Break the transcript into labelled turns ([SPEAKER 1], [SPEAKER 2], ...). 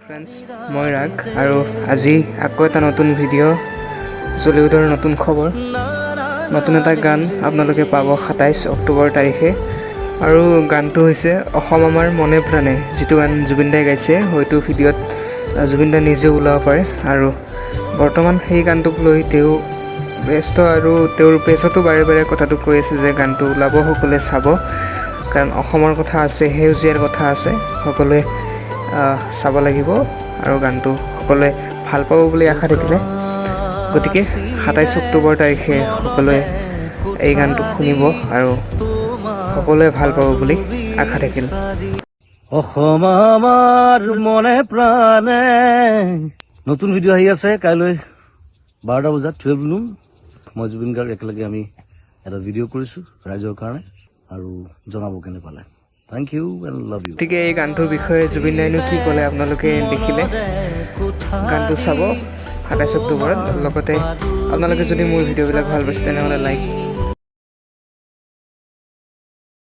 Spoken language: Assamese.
[SPEAKER 1] ফ্ৰেণ্ডছ, মই ৰাগ আৰু আজি আকৌ এটা নতুন ভিডিঅ' জলিউডৰ নতুন খবৰ, নতুন এটা গান আপোনালোকে পাব ২৭ অক্টোবৰ তাৰিখে। আৰু গানটো হৈছে অসম আমাৰ মনে প্ৰাণে, যিটো গান জুবিন দাই গাইছে। হয়তো ভিডিঅ'ত জুবিন দাই নিজে ওলাব পাৰে। আৰু বৰ্তমান সেই গানটোক লৈ তেওঁ ব্যস্ত আৰু তেওঁৰ পেজতো বাৰে বাৰে কথাটো কৈ আছে যে গানটো ওলাব, সকলোৱে চাব, কাৰণ অসমৰ কথা আছে, সেউজীয়াৰ কথা আছে, সকলোৱে চাব লাগিব আৰু গানটো সকলোৱে ভাল পাব বুলি আশা থাকিলে। গতিকে ২৭ অক্টোবৰ তাৰিখে সকলোৱে এই গানটো শুনিব আৰু সকলোৱে ভাল পাব বুলি আশা থাকিল।
[SPEAKER 2] অসম আমাৰ মনে প্ৰাণে নতুন ভিডিঅ' আহি আছে কাইলৈ ১২টা বজাত 12 নোন। মই জুবিন গাৰ্গ একেলগে আমি এটা ভিডিঅ' কৰিছোঁ ৰাইজৰ কাৰণে, আৰু জনাব কেনে পালে। Thank you and love you.
[SPEAKER 1] গতিকে এই গানটোৰ বিষয়ে জুবিন দাইনো কি ক'লে আপোনালোকে দেখিলে। গানটো চাব ২৭ অক্টোবৰত। লগতে আপোনালোকে যদি মোৰ ভিডিঅ'বিলাক ভাল পাইছে তেনেহ'লে লাইক